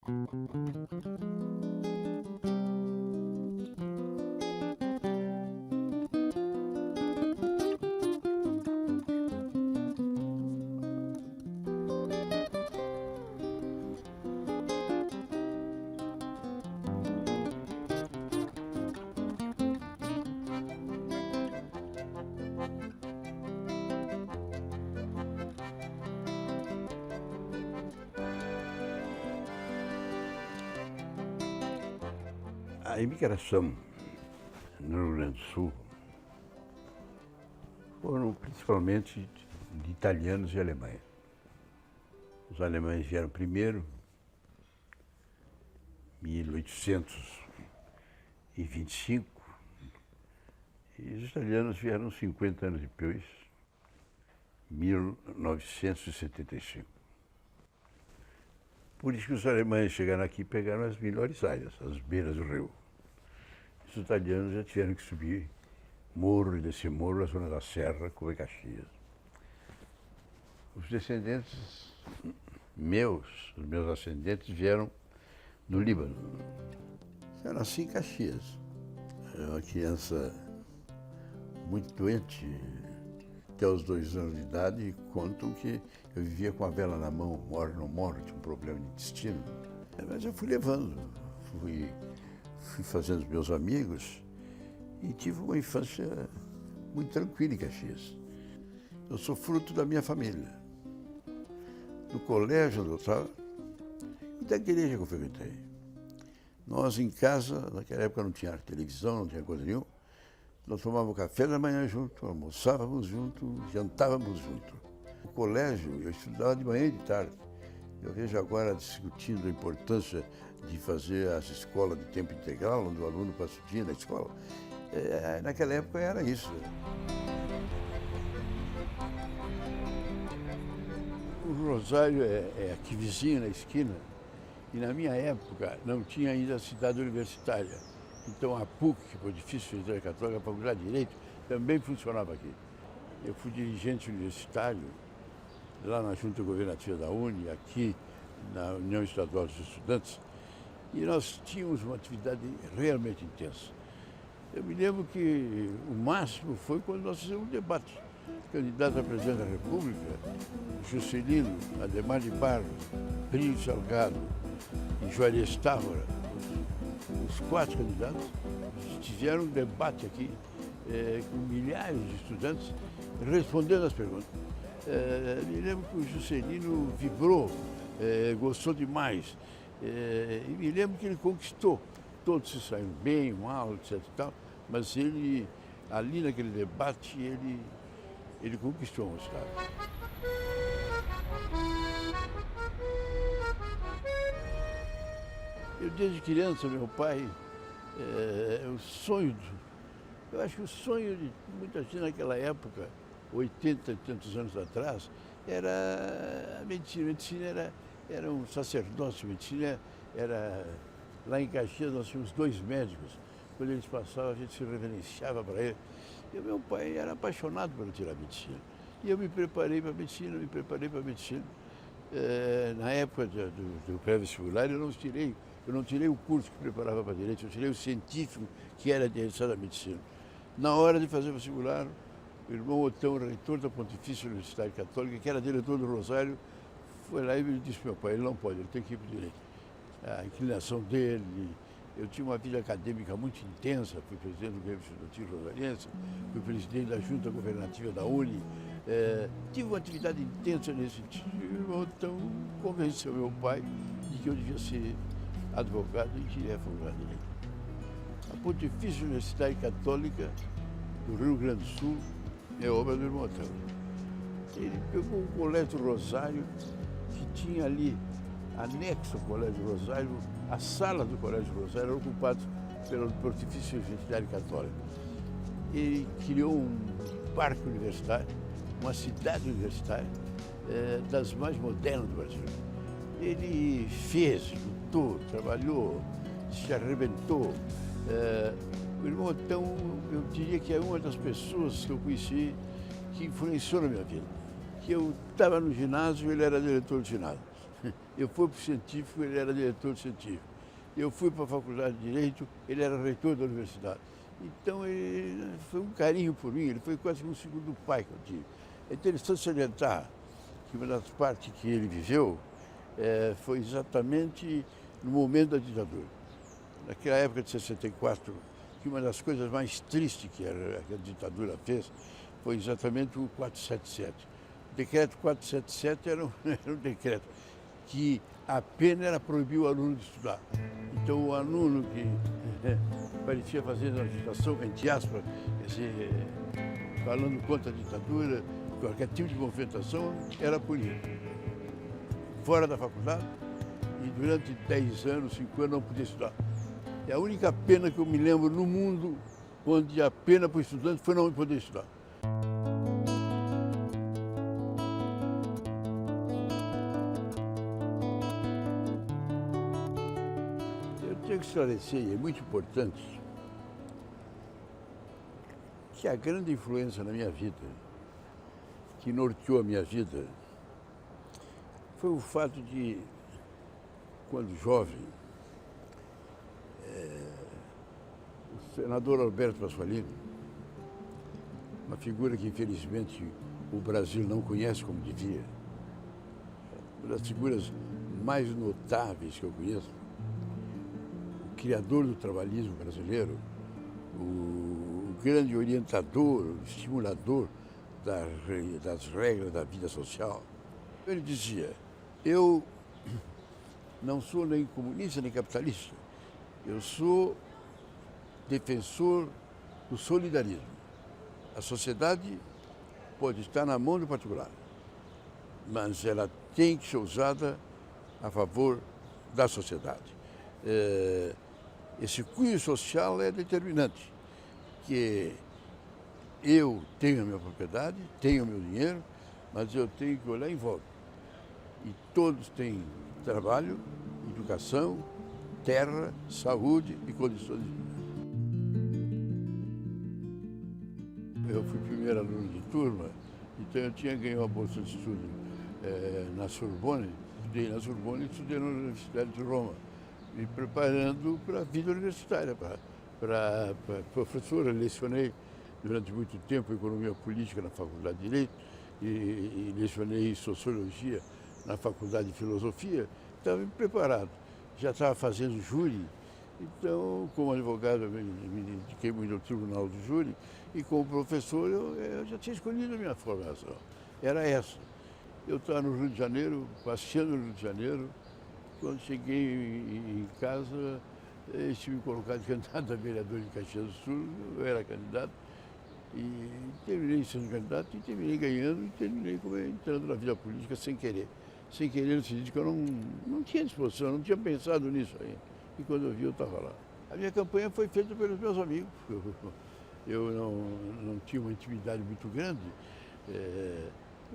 A imigração no Rio Grande do Sul foram principalmente de italianos e alemães. Os alemães vieram primeiro, em 1825, e os italianos vieram 50 anos depois, 1975. Por isso que os alemães chegaram aqui e pegaram as melhores áreas, as beiras do rio. Os italianos já tiveram que subir morro e descer morro na zona da Serra, como é Caxias. Os descendentes meus, os meus ascendentes, vieram do Líbano. Eu nasci em Caxias. Era uma criança muito doente, até os 2 anos de idade, e contam que eu vivia com a vela na mão, moro ou não moro, tinha um problema de intestino. Mas eu fui levando, fui fazendo os meus amigos e tive uma infância muito tranquila em Caxias. Eu sou fruto da minha família, do colégio onde eu estava e da igreja que eu frequentei. Nós em casa, naquela época não tinha televisão, não tinha coisa nenhuma, nós tomávamos café da manhã junto, almoçávamos junto, jantávamos junto. No colégio, eu estudava de manhã e de tarde. Eu vejo agora discutindo a importância de fazer as escolas de tempo integral, onde o aluno passa o dia na escola. Naquela época era isso. O Rosário é aqui vizinho, na esquina, e na minha época não tinha ainda a cidade universitária. Então a PUC, que foi difícil fazer a Católica, a Faculdade de Direito, também funcionava aqui. Eu fui dirigente universitário, lá na Junta Governativa da UNE, aqui na União Estadual dos Estudantes, e nós tínhamos uma atividade realmente intensa. Eu me lembro que o máximo foi quando nós fizemos um debate. Candidato a presidente da República, Juscelino, Ademar de Barros, Plínio Salgado e Juarez Távora, os 4 candidatos, tiveram um debate aqui com milhares de estudantes respondendo às perguntas. Me lembro que o Juscelino vibrou, gostou demais. E me lembro que ele conquistou. Todos se saíram bem, mal, etc. e tal, mas ele, ali naquele debate, ele conquistou um estado. Eu, desde criança, meu pai, eu acho que o sonho de muita gente naquela época, 80 e tantos anos atrás, era a medicina. A medicina era um sacerdócio, a medicina era... Lá em Caxias nós tínhamos 2 médicos, quando eles passavam a gente se reverenciava para ele. E o meu pai era apaixonado por tirar medicina. E eu me preparei para a medicina, na época do pré-vestibular eu não tirei o curso que preparava para direito, eu tirei o científico que era de da medicina. Na hora de fazer o vestibular, o irmão Otão, reitor da Pontifícia Universidade Católica, que era diretor do Rosário, foi lá e me disse: meu pai, ele não pode, ele tem que ir para o direito. A inclinação dele, eu tinha uma vida acadêmica muito intensa, fui presidente do Grêmio Estudantil Rosariense, fui presidente da Junta Governativa da UNE, tive uma atividade intensa nesse sentido. E o irmão Otão convenceu meu pai de que eu devia ser advogado e queria fundar direito. A Pontifícia Universidade Católica do Rio Grande do Sul é obra do irmão Otão. Ele pegou o Colégio Rosário, que tinha ali, anexo ao Colégio Rosário, a sala do Colégio Rosário era ocupada pela Pontifícia Universidade Católica. Ele criou um parque universitário, uma cidade universitária, das mais modernas do Brasil. Ele fez, lutou, trabalhou, se arrebentou. O irmão Otão, eu diria que é uma das pessoas que eu conheci que influenciou na minha vida. Que eu estava no ginásio e ele era diretor do ginásio. Eu fui para o científico, ele era diretor científico. Eu fui para a faculdade de Direito, ele era reitor da universidade. Então, ele foi um carinho por mim, ele foi quase um segundo pai que eu tive. É interessante salientar que uma das partes que ele viveu foi exatamente no momento da ditadura. Naquela época de 64, que uma das coisas mais tristes que a ditadura fez foi exatamente o 477. O decreto 477 era um decreto que a pena era proibir o aluno de estudar. Então, o aluno que parecia fazer uma agitação, entre aspas, falando contra a ditadura, qualquer tipo de movimentação, era punido. Fora da faculdade, e durante 10 anos, 5 anos, não podia estudar. É a única pena que eu me lembro no mundo onde a pena para o estudante foi não poder estudar. Eu tenho que esclarecer, e é muito importante, que a grande influência na minha vida, que norteou a minha vida, foi o fato de, quando jovem, o senador Alberto Pasqualini, uma figura que infelizmente o Brasil não conhece como devia, uma das figuras mais notáveis que eu conheço, o criador do trabalhismo brasileiro, o grande orientador, o estimulador das regras da vida social. Ele dizia: eu não sou nem comunista nem capitalista, eu sou defensor do solidarismo. A sociedade pode estar na mão do particular, mas ela tem que ser usada a favor da sociedade. Esse cunho social é determinante, que eu tenho a minha propriedade, tenho o meu dinheiro, mas eu tenho que olhar em volta. E todos têm trabalho, educação, terra, saúde e condições de vida. Eu fui primeiro aluno de turma, então eu tinha ganho uma bolsa de estudo na Sorbonne. Estudei na Sorbonne e estudei na Universidade de Roma, me preparando para a vida universitária, para professor. Eu lecionei durante muito tempo economia política na Faculdade de Direito e lecionei sociologia na Faculdade de Filosofia. Estava me preparado, já estava fazendo júri. Então, como advogado, eu me dediquei muito ao tribunal do júri e como professor eu já tinha escolhido a minha formação. Era essa. Eu estava no Rio de Janeiro, passeando no Rio de Janeiro. Quando cheguei em casa, eles tinham me colocado candidato a vereador de Caxias do Sul. Eu era candidato e terminei sendo candidato e terminei ganhando e terminei entrando na vida política sem querer. Sem querer no sentido que eu não tinha disposição, não tinha pensado nisso ainda. E quando eu vi, eu estava lá. A minha campanha foi feita pelos meus amigos. Eu não tinha uma intimidade muito grande.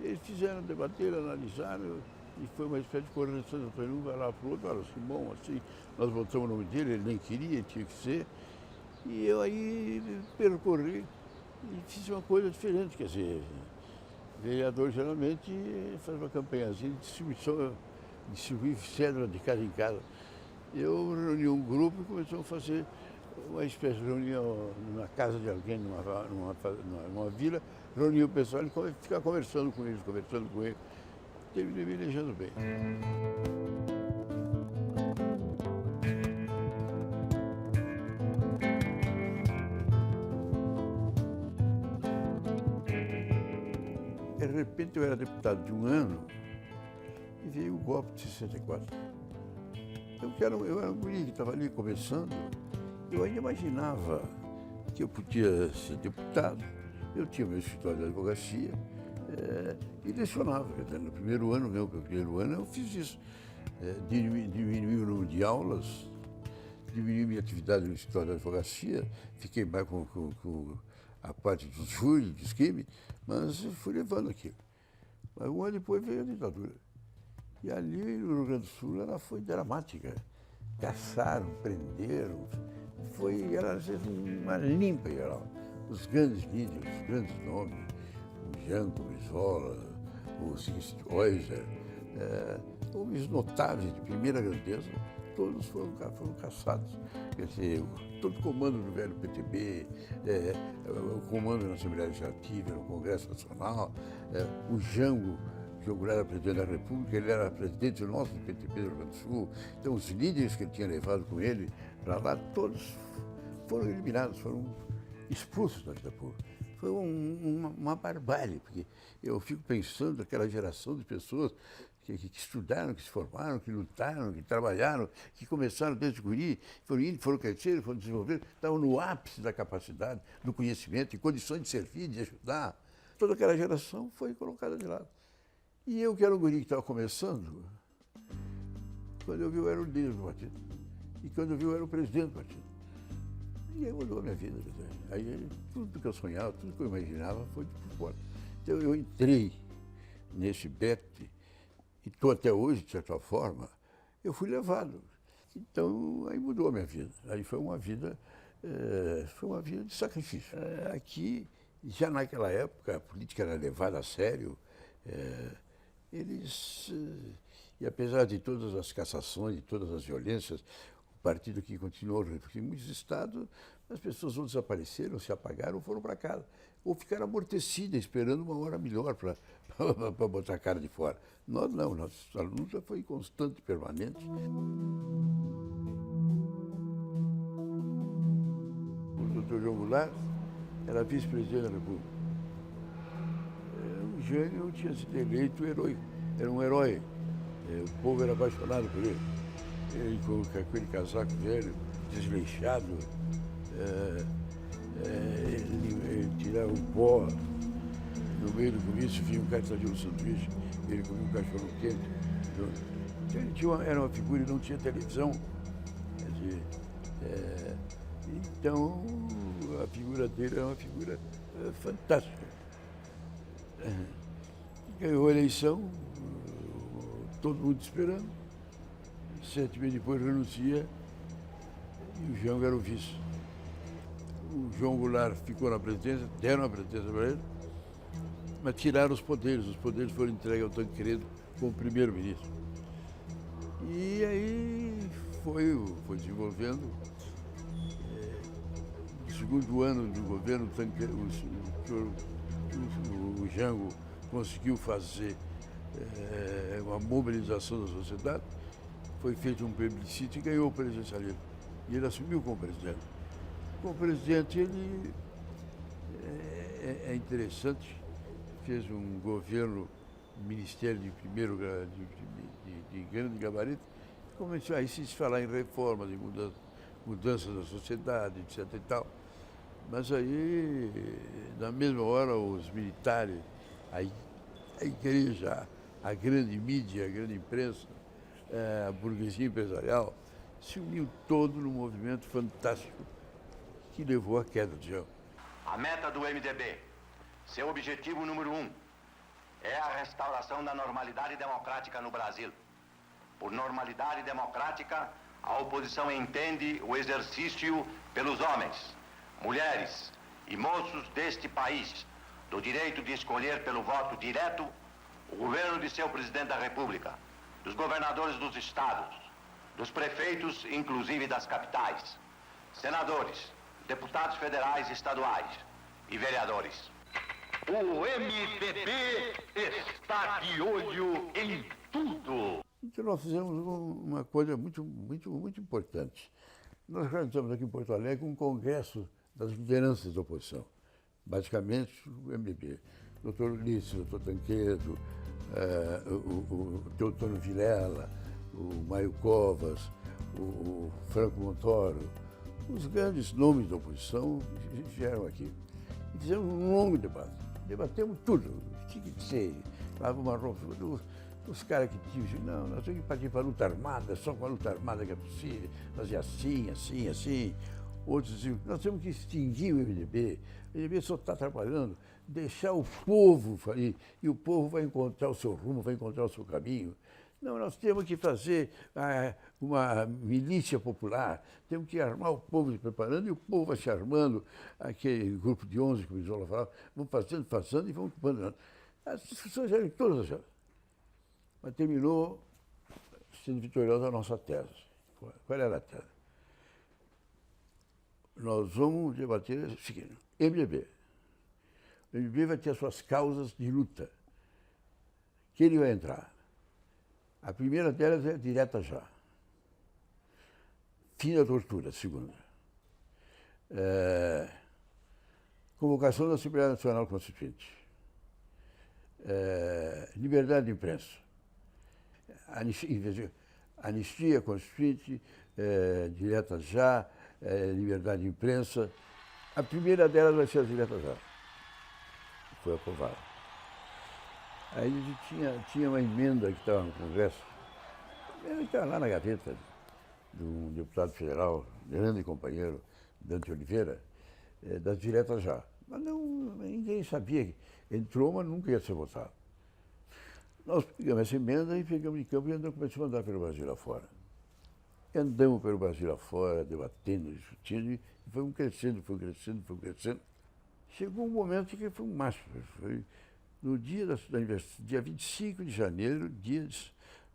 Eles fizeram, debateram, analisaram, e foi uma espécie de correção. Um vai lá para o outro, olha, assim, bom, assim, nós botamos o nome dele, ele nem queria, ele tinha que ser. E eu aí percorri e fiz uma coisa diferente, quer dizer, vereador geralmente faz uma campanhazinha de distribuir cédula de casa em casa. Eu reuni um grupo e começamos a fazer uma espécie de reunião numa casa de alguém, numa vila, reunir o pessoal e ficar conversando com eles. Terminei me elegendo bem. De repente eu era deputado de um ano e veio o golpe de 64. Eu era um guri que estava ali começando, eu ainda imaginava que eu podia ser deputado. Eu tinha meu escritório de advocacia e lecionava. No primeiro ano eu fiz isso. Diminuí o número de aulas, diminuí minha atividade no escritório de advocacia, fiquei mais com a parte dos júris, dos crimes, mas fui levando aquilo. Mas um ano depois veio a ditadura. E ali no Rio Grande do Sul ela foi dramática. Caçaram, prenderam, era uma limpa geral. Os grandes líderes, os grandes nomes, o Janco, o Brizola, o Sixto Euser, homens notáveis, de primeira grandeza, todos foram caçados. Quer dizer, todo o comando do velho PTB, o comando na Assembleia Legislativa, no Congresso Nacional, o Jango era presidente da República, ele era presidente nosso do PTB do Rio Grande do Sul. Então, os líderes que ele tinha levado com ele para lá, todos foram eliminados, foram expulsos da vida pública. Foi uma barbárie, porque eu fico pensando naquela geração de pessoas que estudaram, que se formaram, que lutaram, que trabalharam, que começaram desde guri, foram crescer, foram desenvolver, estavam no ápice da capacidade, do conhecimento, em condições de servir, de ajudar. Toda aquela geração foi colocada de lado. E eu, que era um guri que estava começando, quando eu vi, eu era o líder do partido. E quando eu vi, eu era o presidente do partido. E aí mudou a minha vida. Aí tudo que eu sonhava, tudo que eu imaginava foi por fora. Então eu entrei nesse bete, e estou até hoje, de certa forma, eu fui levado. Então aí mudou a minha vida. Aí foi uma vida de sacrifício. Aqui, já naquela época, a política era levada a sério. E apesar de todas as cassações, de todas as violências, o partido que continuou, porque em muitos estados as pessoas ou desapareceram, se apagaram ou foram para casa. Ou ficaram amortecidas, esperando uma hora melhor para botar a cara de fora. Nós não, nossa luta foi constante e permanente. O doutor João Goulart era vice-presidente da República. O Jânio tinha sido eleito herói, era um herói. O povo era apaixonado por ele. Ele com aquele casaco velho, desleixado, ele tirava um pó. No meio do comício vinha um cara que fazia um sanduíche, ele comia um cachorro quente. Então, era uma figura e não tinha televisão. Quer dizer, então, a figura dele era uma figura fantástica. Ganhou a eleição, todo mundo esperando. 7 meses depois renuncia e o João era o vice. O João Goulart ficou na presidência, deram a presidência para ele, mas tiraram os poderes foram entregues ao Tancredo como primeiro-ministro. E aí foi desenvolvendo. No segundo ano do governo, o Jango conseguiu fazer uma mobilização da sociedade, foi feito um plebiscito e ganhou o presidencialismo. E ele assumiu como presidente. Como presidente, ele é interessante, fez um governo, ministério de de grande gabarito, começou a se falar em reformas, em mudanças da sociedade, etc. e tal. Mas aí, na mesma hora, os militares, a igreja, a grande mídia, a grande imprensa, a burguesia empresarial, se uniu todo num movimento fantástico que levou à queda do João. A meta do MDB, seu objetivo número 1, é a restauração da normalidade democrática no Brasil. Por normalidade democrática, a oposição entende o exercício pelos homens, mulheres e moços deste país do direito de escolher pelo voto direto o governo de seu presidente da República, dos governadores dos estados, dos prefeitos, inclusive das capitais, senadores, deputados federais e estaduais e vereadores. O MDB está de olho em tudo. Então nós fizemos uma coisa muito importante. Nós organizamos aqui em Porto Alegre um congresso das lideranças da oposição, basicamente o MDB. Doutor Ulisses, doutor Tancredo, o Teotônio Vilela, o Mário Covas, o Franco Montoro, os grandes nomes da oposição vieram aqui. E fizemos um longo debate. Debatemos tudo, tinha que ser, lava uma roupa. Os caras que tinham, não, nós temos que partir para a luta armada, só com a luta armada que é possível, fazer assim. Outros diziam, nós temos que extinguir o MDB só está atrapalhando, deixar o povo fazer, e o povo vai encontrar o seu rumo, vai encontrar o seu caminho. Não, nós temos que fazer uma milícia popular, temos que armar o povo se preparando, e o povo vai se armando, aquele grupo de 11, como o Isola falava, vão fazendo e vão abandonando. As discussões eram todas assim. Mas terminou sendo vitoriosa a nossa tese. Qual era a tese? Nós vamos debater o seguinte: MDB. O MDB vai ter as suas causas de luta. Que ele vai entrar. A primeira delas é direta já. Fim da tortura, a segunda. Convocação da Assembleia Nacional Constituinte. Liberdade de imprensa. Anistia Constituinte, direta já, liberdade de imprensa. A primeira delas vai ser a direta já. Foi aprovada. Aí a gente tinha uma emenda que estava no Congresso, que estava lá na gaveta de um deputado federal, grande companheiro, Dante Oliveira, das diretas já. Mas ninguém sabia que entrou, mas nunca ia ser votado. Nós pegamos essa emenda e pegamos em campo e começamos a andar pelo Brasil afora. Andamos pelo Brasil afora, debatendo, discutindo, e fomos crescendo, foi crescendo, foi crescendo. Chegou um momento que foi um máximo. Foi no dia dia 25 de janeiro, dia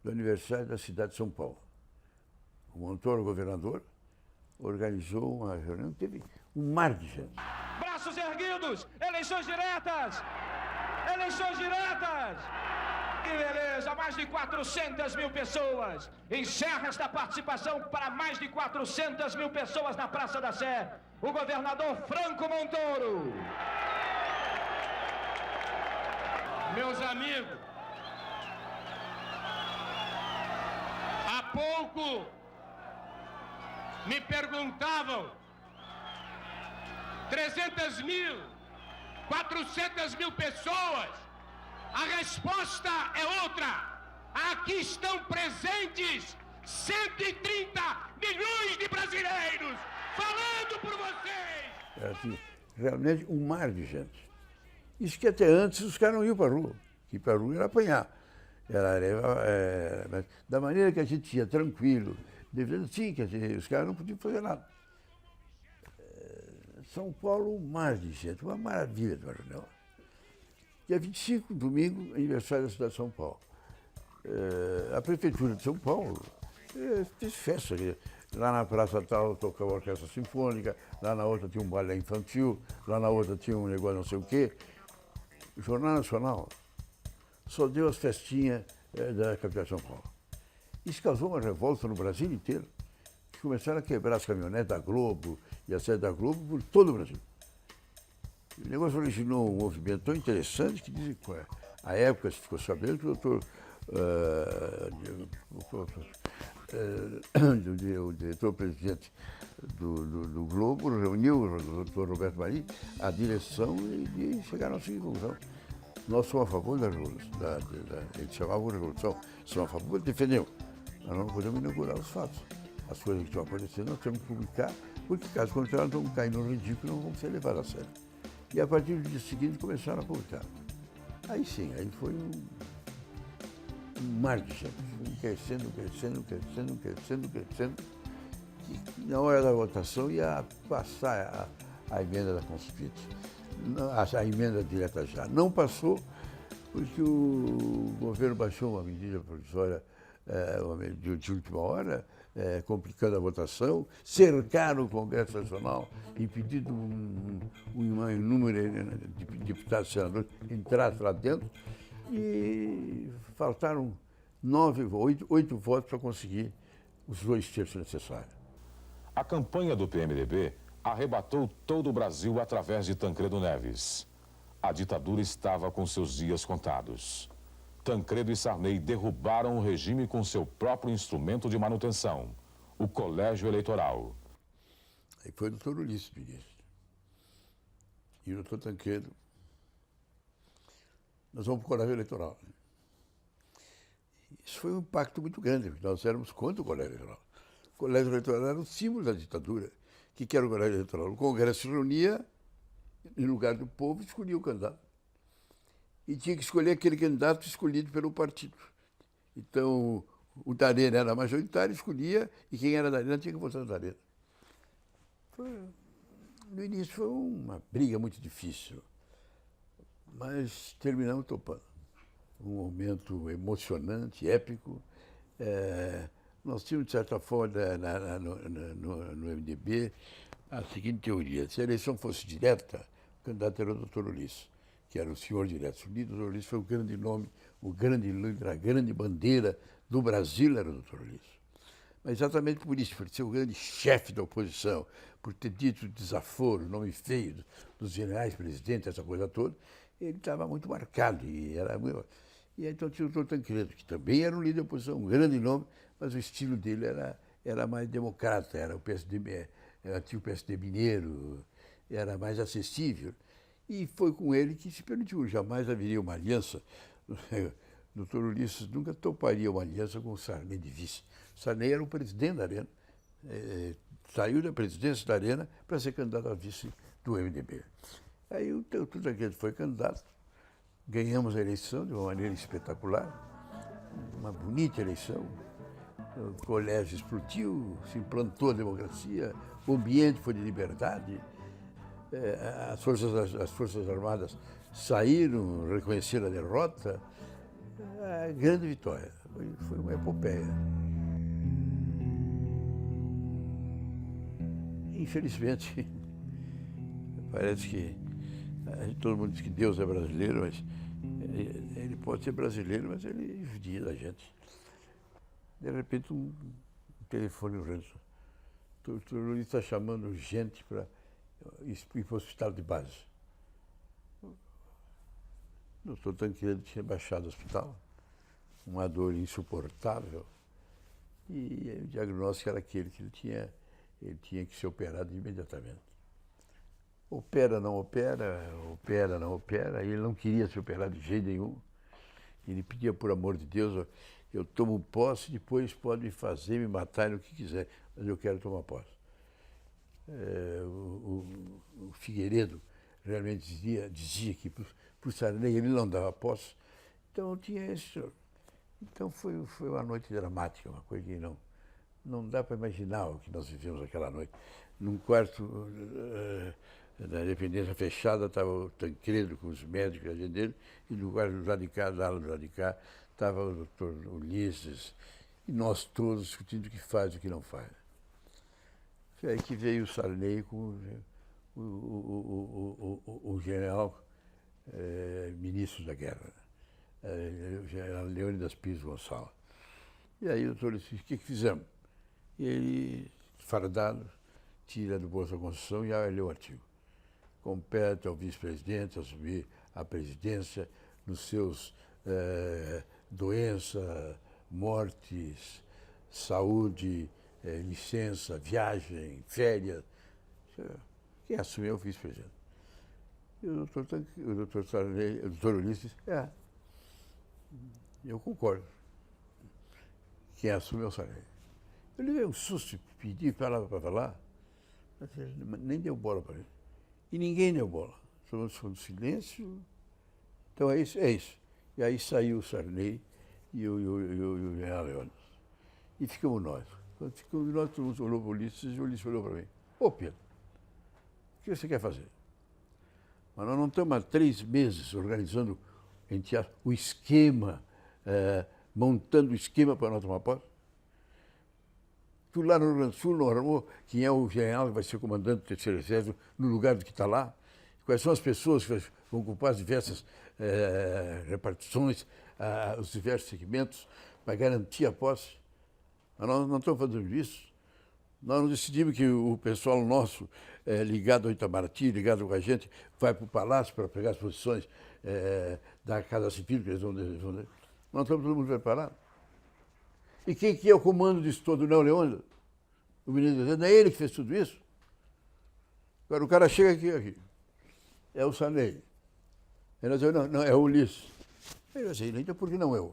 do aniversário da cidade de São Paulo. O Montoro, governador, organizou uma reunião, teve um mar de gente. Braços erguidos, eleições diretas! Eleições diretas! Que beleza, mais de 400 mil pessoas. Encerra esta participação para mais de 400 mil pessoas na Praça da Sé. O governador Franco Montoro. Meus amigos, há pouco me perguntavam 300 mil, 400 mil pessoas. A resposta é outra. Aqui estão presentes 130 milhões de brasileiros falando por vocês. Era assim, realmente um mar de gente. Isso que até antes os caras não iam para a rua. Que para a rua era apanhar. Mas da maneira que a gente ia tranquilo, sim, quer dizer, os caras não podiam fazer nada. São Paulo, um mar de gente, uma maravilha de uma reunião. Dia 25, domingo, aniversário da cidade de São Paulo. A Prefeitura de São Paulo fez festa ali. Lá na Praça tal tocava a orquestra sinfônica, lá na outra tinha um balé infantil, lá na outra tinha um negócio não sei o quê. O Jornal Nacional só deu as festinhas da capital de São Paulo. Isso causou uma revolta no Brasil inteiro, que começaram a quebrar as caminhonetes da Globo e a sede da Globo por todo o Brasil. O negócio originou um movimento tão interessante que dizem que a época se ficou sabendo que o doutor, o diretor-presidente do Globo reuniu o doutor Roberto Marinho, a direção, e chegaram à seguinte conclusão. Nós somos a favor da revolução, eles chamavam de revolução, somos a favor, defendemos, mas não podemos inaugurar os fatos. As coisas que estão acontecendo nós temos que publicar, porque caso contrário vamos cair no ridículo e não vamos ser levados a sério. E a partir do dia seguinte começaram a publicar. Aí sim, aí foi um mar de gente, crescendo. E na hora da votação ia passar a emenda da Constituinte, a emenda direta já. Não passou porque o governo baixou uma medida provisória de última hora, complicando a votação, cercaram o Congresso Nacional, impedindo um número de deputados e senadores entrassem lá dentro, e faltaram 8 votos para conseguir os 2/3 necessários. A campanha do PMDB arrebatou todo o Brasil através de Tancredo Neves. A ditadura estava com seus dias contados. Tancredo e Sarney derrubaram o regime com seu próprio instrumento de manutenção, o Colégio Eleitoral. Aí foi o doutor Ulisses ministro. E o doutor Tancredo. Nós vamos para o Colégio Eleitoral. Isso foi um impacto muito grande, porque nós éramos contra o Colégio Eleitoral. O Colégio Eleitoral era o símbolo da ditadura. O que era o Colégio Eleitoral? O Congresso se reunia, em lugar do povo, escolhia o candidato. E tinha que escolher aquele candidato escolhido pelo partido. Então, o da Arena era majoritário, escolhia, e quem era da Arena tinha que votar no da Arena. No início foi uma briga muito difícil, mas terminamos topando. Um momento emocionante, épico, Nós tínhamos, de certa forma, no MDB, a seguinte teoria: se a eleição fosse direta, o candidato era o Dr. Ulisses, que era o senhor direto. O Dr. Ulisses foi o grande nome, o grande líder, a grande bandeira do Brasil era o Dr. Ulisses. Mas exatamente por isso, por ser o grande chefe da oposição, por ter dito desaforo, nome feio dos generais presidentes, essa coisa toda, ele estava muito marcado. E aí então tinha o Dr. Tancredo, que também era um líder da oposição, um grande nome, mas o estilo dele era mais democrata, era o PSD, tinha o PSD mineiro, era mais acessível. E foi com ele que se permitiu, jamais haveria uma aliança. O Dr. Ulisses nunca toparia uma aliança com o Sarney de vice. O Sarney era o presidente da Arena, saiu da presidência da Arena para ser candidato a vice do MDB. Aí o Dr. Tancredo foi candidato, ganhamos a eleição de uma maneira espetacular, uma bonita eleição. O colégio explodiu, se implantou a democracia, o ambiente foi de liberdade, as Forças Armadas saíram, reconheceram a derrota. A grande vitória, foi uma epopeia. Infelizmente, parece que todo mundo diz que Deus é brasileiro, mas ele pode ser brasileiro, mas ele judia da gente. De repente, um telefone urgente. O doutor Luiz está chamando gente para ir para o hospital de base. O doutor Tancredo tinha baixado o hospital, uma dor insuportável, e o diagnóstico era aquele que ele tinha que ser operado imediatamente. Opera, não opera, e ele não queria se operar de jeito nenhum. Ele pedia, por amor de Deus, eu tomo posse, depois pode me fazer, me matar, o que quiser, mas eu quero tomar posse. O Figueiredo realmente dizia que para o Sarney ele não dava posse, então tinha esse. Então foi uma noite dramática, uma coisa que não dá para imaginar o que nós vivemos aquela noite. Num quarto da dependência fechada estava o Tancredo com os médicos, a gente dele, e no quarto do lado de cá, estava o doutor Ulisses, e nós todos discutindo o que faz e o que não faz. Foi aí que veio o Sarney com o general ministro da guerra, o general Leônidas Pires Gonçalves. E aí o doutor disse, o que fizemos? E ele, fardado, tira do bolso da Constituição e lê o artigo. Compete ao vice-presidente assumir a presidência nos seus doença, mortes, saúde, licença, viagem, férias. Quem assumiu é o vice-presidente. E o doutor Ulisses, eu concordo. Quem assume é o Sarney. Eu levei um susto, pedi para falar, mas ele nem deu bola para ele. E ninguém deu bola. Todo mundo silêncio. Então é isso. E aí saiu o Sarney e o general Leônidas. E ficamos nós. Quando ficamos nós, todo mundo olhou para o Ulisses e o Ulisses olhou para mim. Ô Pedro, o que você quer fazer? Mas nós não estamos há 3 meses organizando o esquema, montando o esquema para nós tomar posse. Tu lá no Rio Grande do Sul não armou quem é o general que vai ser comandante do terceiro exército no lugar do que está lá? Quais são as pessoas que vão ocupar as diversas repartições, os diversos segmentos, para garantir a posse? Mas nós não estamos fazendo isso. Nós não decidimos que o pessoal nosso, ligado ao Itamaraty, ligado com a gente, vai para o Palácio para pegar as posições da Casa Civil, que eles vão. Nós estamos todo mundo preparado. E quem que é o comando disso todo? Não, Leônidas? O ministro não é ele que fez tudo isso? Agora o cara chega aqui. É o Sarney. Ele diz, não, é o Ulisses. Ele vai dizer, então por que não eu?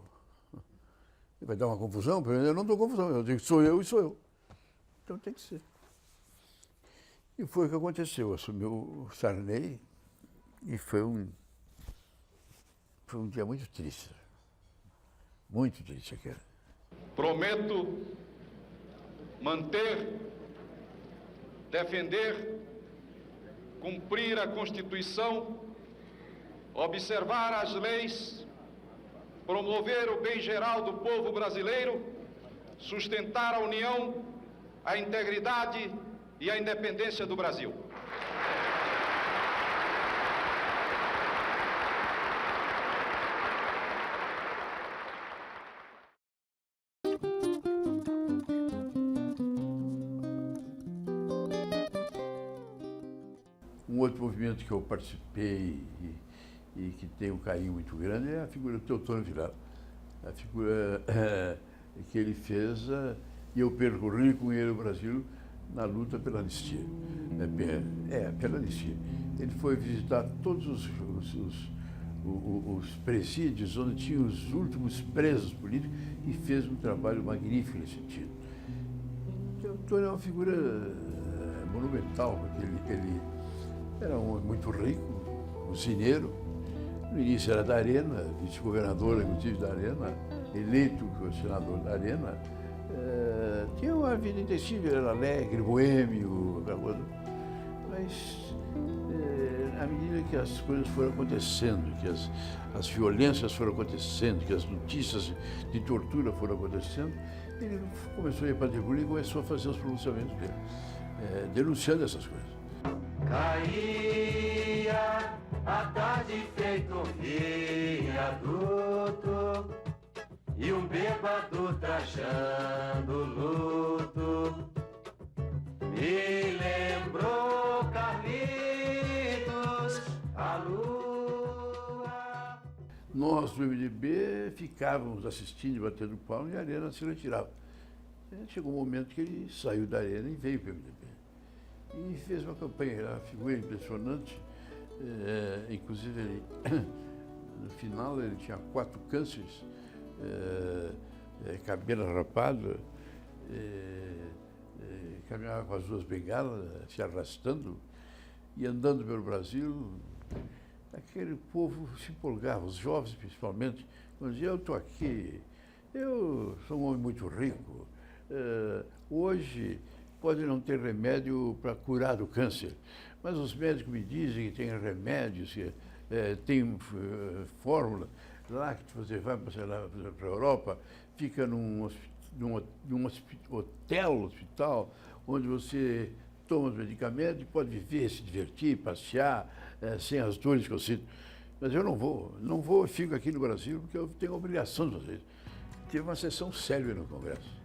Ele vai dar uma confusão? Eu não dou confusão, eu digo que sou eu e sou eu. Então tem que ser. E foi o que aconteceu. Assumiu o Sarney e foi um dia muito triste. Muito triste aquele. Prometo manter, defender, cumprir a Constituição, observar as leis, promover o bem geral do povo brasileiro sustentar a união, a integridade e a independência do Brasil. Um outro movimento que eu participei e que tem um carinho muito grande é a figura do Teotônio Vilela. A figura que ele fez e eu percorri com ele o Brasil na luta pela anistia. Pela anistia. Ele foi visitar todos os presídios onde tinha os últimos presos políticos e fez um trabalho magnífico nesse sentido. O Teotônio é uma figura monumental, porque ele era um homem muito rico, usineiro. No início era da Arena, vice-governador, inclusive, da Arena, eleito senador da Arena. Tinha uma vida intensível, era alegre, boêmio, aquela coisa. Mas, à medida que as coisas foram acontecendo, que as violências foram acontecendo, que as notícias de tortura foram acontecendo, ele começou a ir para a tribuna e começou a fazer os pronunciamentos dele, denunciando essas coisas. Caía a tarde feito um viaduto e um bêbado trajando luto me lembrou Carlitos, a lua. Nós do MDB ficávamos assistindo e batendo palma e a Arena se retirava. Chegou um momento que ele saiu da Arena e veio para o MDB. E fez uma campanha, uma figura impressionante. Inclusive, ele, no final, ele tinha 4 cânceres, cabelo rapado, caminhava com as 2 bengalas, se arrastando e andando pelo Brasil. Aquele povo se empolgava, os jovens principalmente, diziam: eu estou aqui, eu sou um homem muito rico, hoje pode não ter remédio para curar do câncer, mas os médicos me dizem que tem remédios, que tem fórmula lá que você vai para a Europa, fica num hospital, onde você toma os medicamentos e pode viver, se divertir, passear, sem as dores que eu sinto. Mas eu não vou, fico aqui no Brasil porque eu tenho a obrigação de fazer isso. Teve uma sessão célebre no Congresso.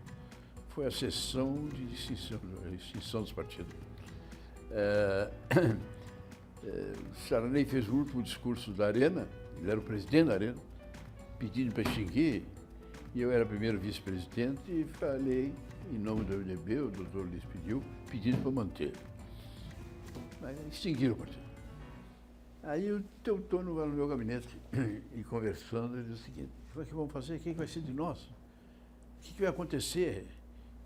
Foi a sessão de extinção dos partidos. Sarney fez o último discurso da Arena, ele era o presidente da Arena, pedindo para extinguir, e eu era primeiro vice-presidente e falei, em nome do MDB, o doutor Luiz pedindo para manter. Mas extinguiram o partido. Aí o Teotônio vai no meu gabinete e conversando, ele diz o seguinte: o que vamos fazer? O que vai ser de nós? O que vai acontecer?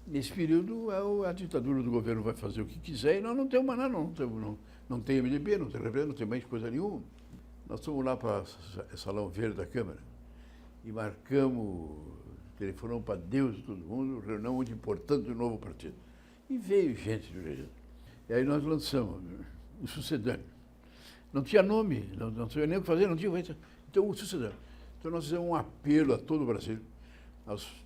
Nesse período, a ditadura do governo vai fazer o que quiser e nós não temos mais nada, não tem MDB, não tem representante, não tem mais coisa nenhuma. Nós fomos lá para o Salão Verde da Câmara e marcamos, telefonamos para Deus e todo mundo, reunião muito importante do novo partido. E veio gente do jeito. E aí nós lançamos o Sucedâneo. Não tinha nome, não sabia nem o que fazer, não tinha. Então, o Sucedâneo. Então, nós fizemos um apelo a todo o Brasil, aos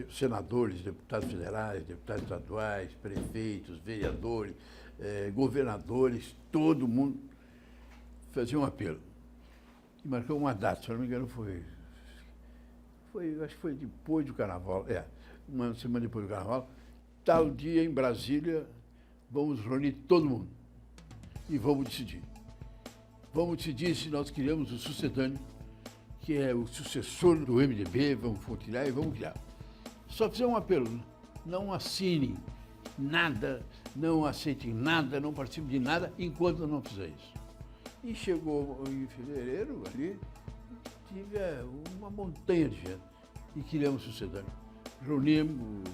senadores, deputados federais, deputados estaduais, prefeitos, vereadores, governadores, todo mundo fazia um apelo. E marcou uma data, se não me engano, acho que foi depois do Carnaval, uma semana depois do Carnaval, tal dia em Brasília, vamos reunir todo mundo e vamos decidir. Vamos decidir se nós queremos o Sucedâneo, que é o sucessor do MDB, vamos tirar e vamos criar. Só fizemos um apelo: não assinem nada, não aceitem nada, não participem de nada enquanto não fizer isso. E chegou em fevereiro, ali, tive uma montanha de gente e criamos o Sucedâneo. Reunimos,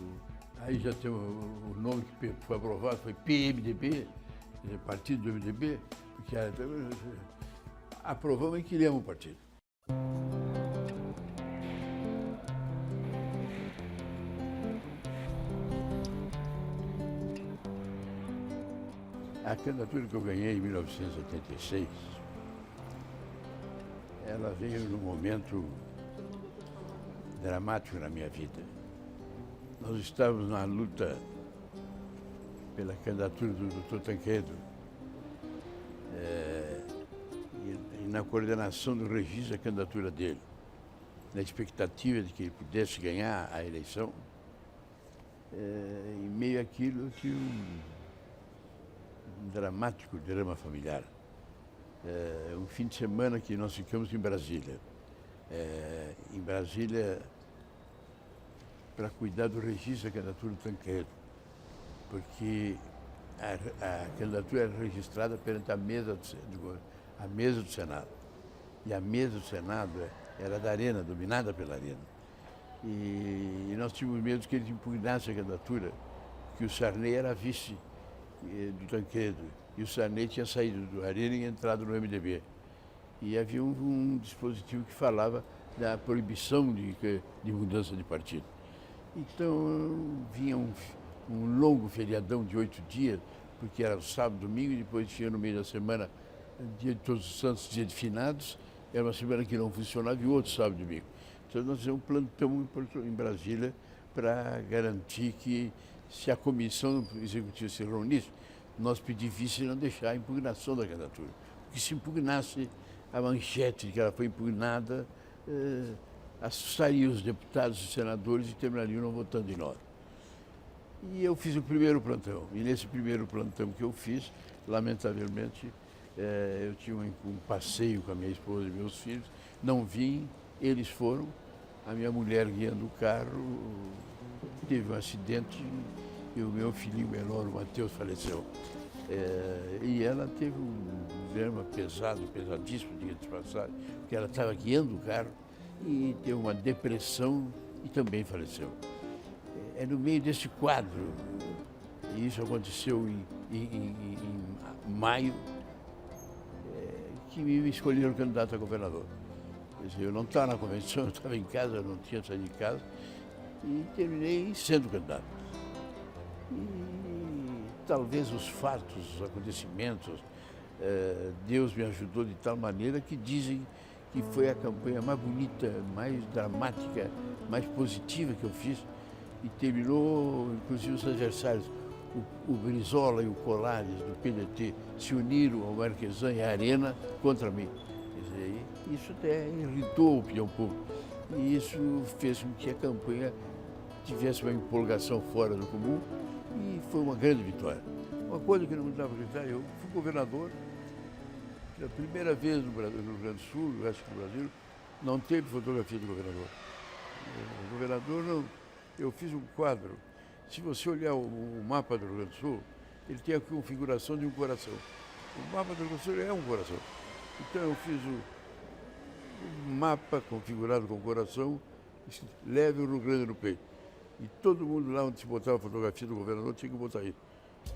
aí já tem o nome que foi aprovado, foi PMDB, Partido do MDB, porque aprovamos e criamos o partido. A candidatura que eu ganhei em 1986, ela veio num momento dramático na minha vida. nós estávamos na luta pela candidatura do Dr. Tancredo e na coordenação do registro da candidatura dele, na expectativa de que ele pudesse ganhar a eleição. Em meio àquilo, eu tive um dramático drama familiar. Um fim de semana que nós ficamos em Brasília. Em Brasília, para cuidar do registro da candidatura do Tancredo, porque a candidatura era registrada perante a mesa do Senado. E a mesa do Senado era da Arena, dominada pela Arena. E nós tínhamos medo que ele impugnasse a candidatura, que o Sarney era vice do Tancredo. E o Sarney tinha saído do Arena e entrado no MDB. E havia um dispositivo que falava da proibição de mudança de partido. Então vinha um longo feriadão de 8 dias, porque era sábado, domingo, e depois tinha no meio da semana, dia de Todos os Santos, dia de Finados. Era uma semana que não funcionava e outro sábado e domingo. Então nós fizemos um plantão em Brasília para garantir que, se a comissão executiva se reunisse, nós pedíssemos não deixar a impugnação da candidatura. Porque se impugnasse a manchete de que ela foi impugnada, assustaria os deputados e senadores e terminariam não votando em nós. E eu fiz o primeiro plantão. E nesse primeiro plantão que eu fiz, lamentavelmente, eu tinha um passeio com a minha esposa e meus filhos, não vim, eles foram, a minha mulher guiando o carro, teve um acidente e o meu filhinho menor, o Matheus, faleceu. E ela teve um drama pesado, pesadíssimo, diga de passagem, porque ela estava guiando o carro e teve uma depressão e também faleceu. É no meio desse quadro, e isso aconteceu em maio, que me escolheram candidato a governador. Quer dizer, eu não estava na convenção, eu estava em casa, eu não tinha saído de casa, e terminei sendo candidato. E talvez os fatos, os acontecimentos, Deus me ajudou de tal maneira que dizem que foi a campanha mais bonita, mais dramática, mais positiva que eu fiz, e terminou, inclusive, os adversários, o Brizola e o Colares do PDT se uniram ao Marquesan e à Arena contra mim. Quer dizer, isso até irritou a opinião pública. E isso fez com que a campanha tivesse uma empolgação fora do comum e foi uma grande vitória. Uma coisa que não me dava para acreditar, eu fui governador, pela primeira vez no Rio Grande do Sul, no resto do Brasil, não teve fotografia do governador. O governador não. Eu fiz um quadro. Se você olhar o mapa do Rio Grande do Sul, ele tem a configuração de um coração. O mapa do Rio Grande do Sul é um coração. Então eu fiz um mapa configurado com coração, leve o Rio Grande no peito. E todo mundo lá onde se botava a fotografia do governador tinha que botar isso.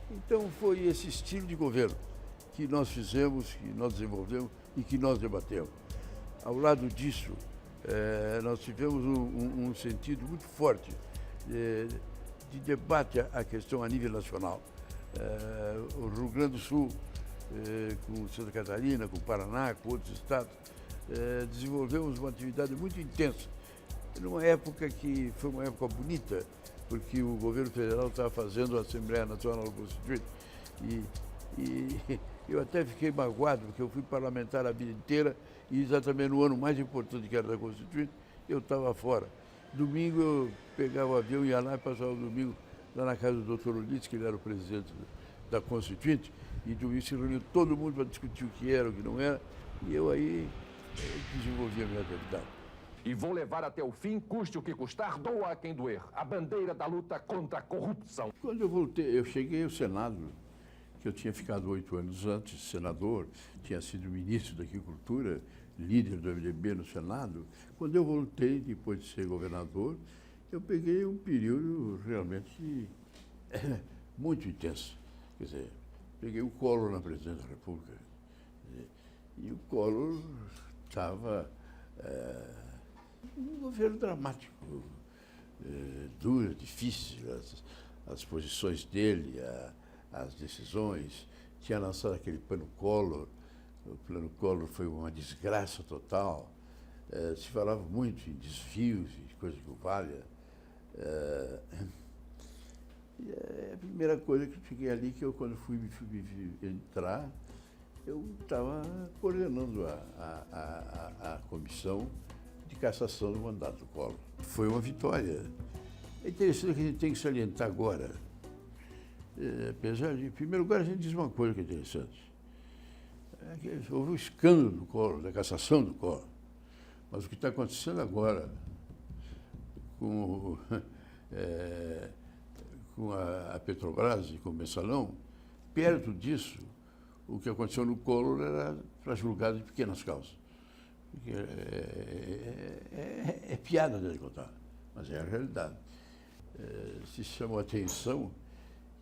Então foi esse estilo de governo que nós fizemos, que nós desenvolvemos e que nós debatemos. Ao lado disso, nós tivemos um sentido muito forte de debate a questão a nível nacional. O Rio Grande do Sul, com Santa Catarina, com o Paraná, com outros estados, desenvolvemos uma atividade muito intensa. Numa época que foi uma época bonita, porque o governo federal estava fazendo a Assembleia Nacional Constituinte. E eu até fiquei magoado, porque eu fui parlamentar a vida inteira e exatamente no ano mais importante, que era da Constituinte, eu estava fora. Domingo eu pegava o avião, ia lá e passava o domingo lá na casa do Dr. Ulisses, que ele era o presidente da Constituinte, e domingo se reuniu todo mundo para discutir o que era, o que não era, e eu aí desenvolvi a minha atividade. E vou levar até o fim, custe o que custar, doa a quem doer. A bandeira da luta contra a corrupção. Quando eu voltei, eu cheguei ao Senado, que eu tinha ficado 8 anos antes, senador, tinha sido ministro da Agricultura, líder do MDB no Senado. Quando eu voltei, depois de ser governador, eu peguei um período realmente muito intenso. Quer dizer, peguei o Collor na presidência da República. E o Collor estava um governo dramático, duro, difícil, as posições dele, as decisões. Tinha lançado aquele plano Collor. O plano Collor foi uma desgraça total. Se falava muito em desvios e coisa que o valha. E a primeira coisa que eu fiquei ali, que eu quando fui entrar, eu estava coordenando a comissão de cassação do mandato do Collor. Foi uma vitória. É interessante que a gente tem que salientar agora. Apesar de, em primeiro lugar, a gente diz uma coisa que é interessante. É que houve um escândalo do Collor, da cassação do Collor. Mas o que está acontecendo agora com a Petrobras e com o Mensalão, perto disso, o que aconteceu no Collor era para julgado de pequenas causas. Porque é piada de contar, mas é a realidade. Se chamou a atenção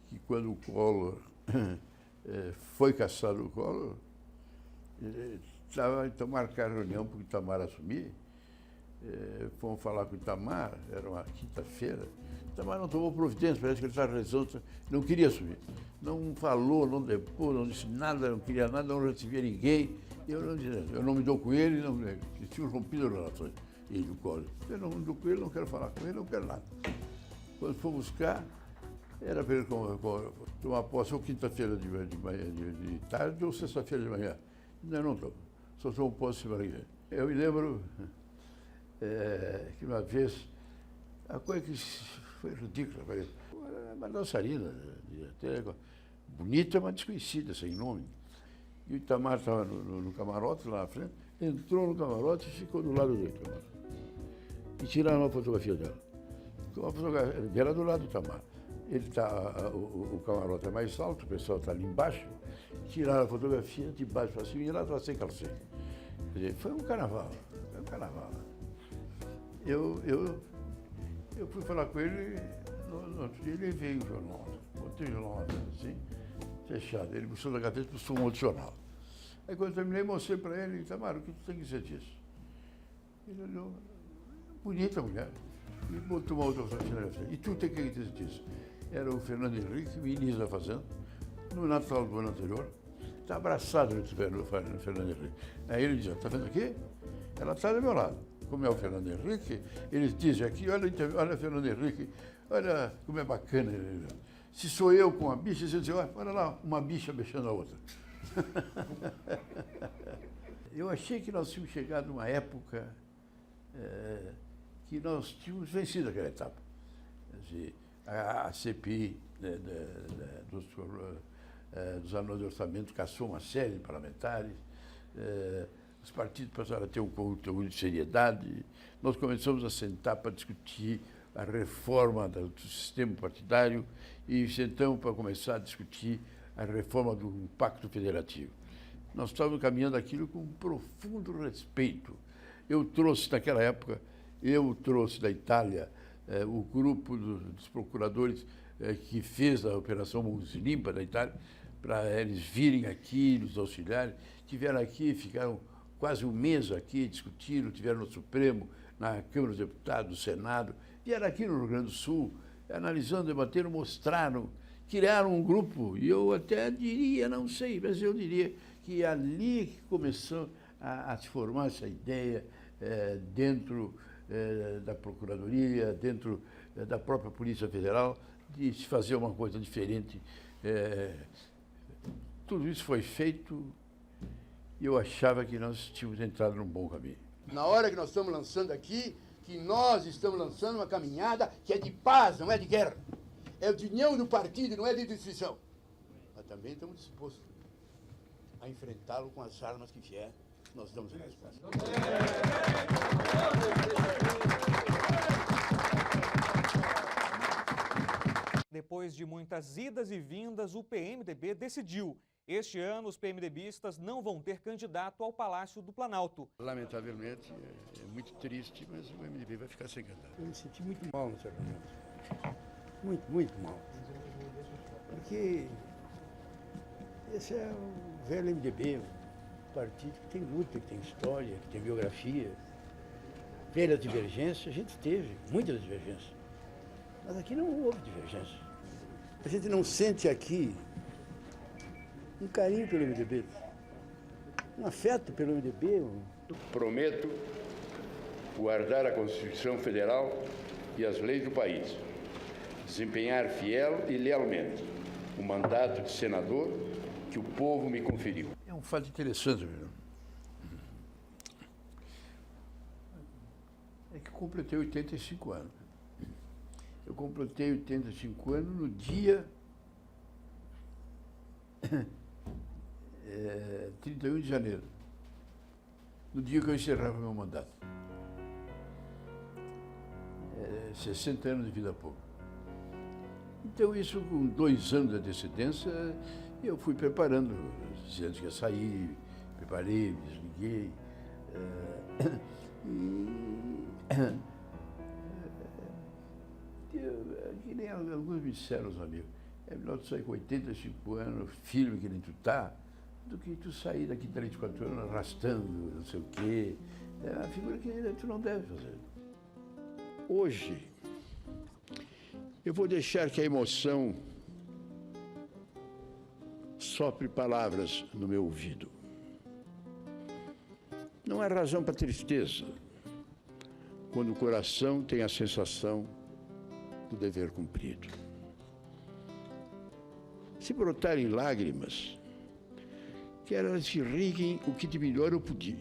que quando o Collor foi cassado o Collor, então marcaram a reunião para o Itamar assumir. Fomos falar com o Itamar, era uma quinta-feira. O Itamar não tomou providência, parece que ele estava rezando, não queria assumir. Não falou, não depôs, não disse nada, não queria nada, não recebia ninguém. Eu não me dou com ele, tinha rompido as relações, ele e o Collor. Eu não me dou com ele, não quero falar com ele, não quero nada. Quando fomos buscar, era para ele tomar posse ou quinta-feira de tarde ou sexta-feira de manhã. Não tomo. Só tomo posse semana que vem. Eu me lembro que uma vez, a coisa que foi ridícula, uma dançarina, até bonita, mas desconhecida, sem nome. E o Itamar estava no camarote, lá na frente, entrou no camarote e ficou do lado dele. E tiraram uma fotografia dela. Uma fotografia dela do lado do Itamar. O camarote é mais alto, o pessoal está ali embaixo. Tiraram a fotografia de baixo para cima e ela estava sem calcinha. Quer dizer, foi um carnaval. Eu fui falar com ele, no outro dia ele veio o jornal. Botei o jornal assim, fechado. Ele puxou da gaveta e puxou um outro jornal. Aí quando eu terminei, mostrei para ele, Itamar, o que tu tem que dizer disso? Ele olhou, bonita mulher. E botou uma outra fotografia na gaveta. E tu tem que dizer disso? Era o Fernando Henrique, ministro da Fazenda, no Natal do ano anterior. Está abraçado no Fernando Henrique. Aí ele dizia, está vendo aqui? Ela está do meu lado. Como é o Fernando Henrique, eles dizem aqui, olha Fernando Henrique, olha como é bacana. Se sou eu com uma bicha, você diz, olha lá, uma bicha beijando a outra. Eu achei que nós tínhamos chegado numa época que nós tínhamos vencido aquela etapa. Quer dizer, a CPI dos anos de orçamento caçou uma série de parlamentares, os partidos passaram a ter um conteúdo de seriedade, nós começamos a sentar para discutir a reforma do sistema partidário e sentamos para começar a discutir a reforma do pacto federativo. Nós estávamos caminhando aquilo com um profundo respeito. Eu trouxe, naquela época, da Itália o grupo dos procuradores que fez a Operação Mãos Limpas da Itália, para eles virem aqui, nos auxiliarem. Tiveram aqui, ficaram quase um mês aqui, discutiram, tiveram no Supremo, na Câmara dos Deputados, no Senado, vieram aqui no Rio Grande do Sul, analisando, debateram, mostraram, criaram um grupo, e eu até diria, não sei, mas eu diria que ali que começou a se formar essa ideia dentro da Procuradoria, dentro da própria Polícia Federal, de se fazer uma coisa diferente. Tudo isso foi feito e eu achava que nós tínhamos entrado num bom caminho. Na hora que nós estamos lançando aqui, que nós estamos lançando uma caminhada que é de paz, não é de guerra. É de união do partido, não é de destruição. Mas também estamos dispostos a enfrentá-lo com as armas que vier. Nós damos a resposta. Depois de muitas idas e vindas, o PMDB decidiu. Este ano, os PMDBistas não vão ter candidato ao Palácio do Planalto. Lamentavelmente, é muito triste, mas o PMDB vai ficar sem candidato. Eu me senti muito mal nesse argumento. Muito mal. Porque esse é o velho MDB, um partido que tem luta, que tem história, que tem biografia. Velhas divergências, a gente teve muitas divergências. Mas aqui não houve divergência. A gente não sente aqui um carinho pelo MDB, um afeto pelo MDB. Prometo guardar a Constituição Federal e as leis do país, desempenhar fiel e lealmente o mandato de senador que o povo me conferiu. É um fato interessante, viu? É que eu completei 85 anos. Eu completei 85 anos no dia 31 de janeiro, no dia que eu encerrava meu mandato. 60 anos de vida pouco. Então, isso com 2 anos de antecedência, eu fui preparando, dizendo que ia sair, preparei, me desliguei. Que nem alguns me disseram, os amigos, é melhor tu sair com 85 anos, firme que nem tu tá, do que tu sair daqui 3, 4 anos arrastando, não sei o quê. É uma figura que tu não deve fazer. Hoje, eu vou deixar que a emoção sopre palavras no meu ouvido. Não há razão para tristeza quando o coração tem a sensação do dever cumprido. Se brotarem lágrimas, que elas irriguem o que de melhor eu pude.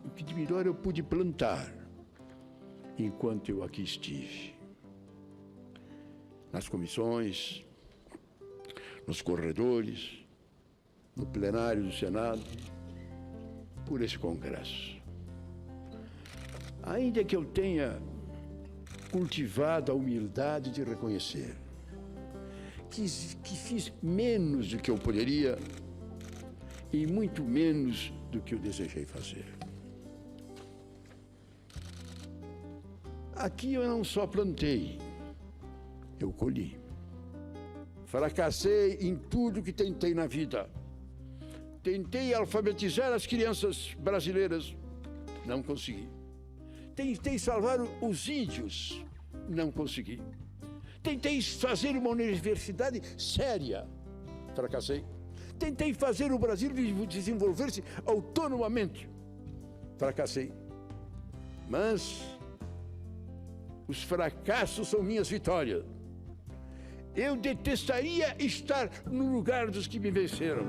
O que de melhor eu pude plantar enquanto eu aqui estive. Nas comissões, nos corredores, no plenário do Senado, por esse Congresso. Ainda que eu tenha cultivado a humildade de reconhecer que fiz menos do que eu poderia e muito menos do que eu desejei fazer. Aqui eu não só plantei, eu colhi. Fracassei em tudo que tentei na vida. Tentei alfabetizar as crianças brasileiras, não consegui. Tentei salvar os índios, não consegui. Tentei fazer uma universidade séria, fracassei. Tentei fazer o Brasil desenvolver-se autonomamente, fracassei. Mas os fracassos são minhas vitórias. Eu detestaria estar no lugar dos que me venceram.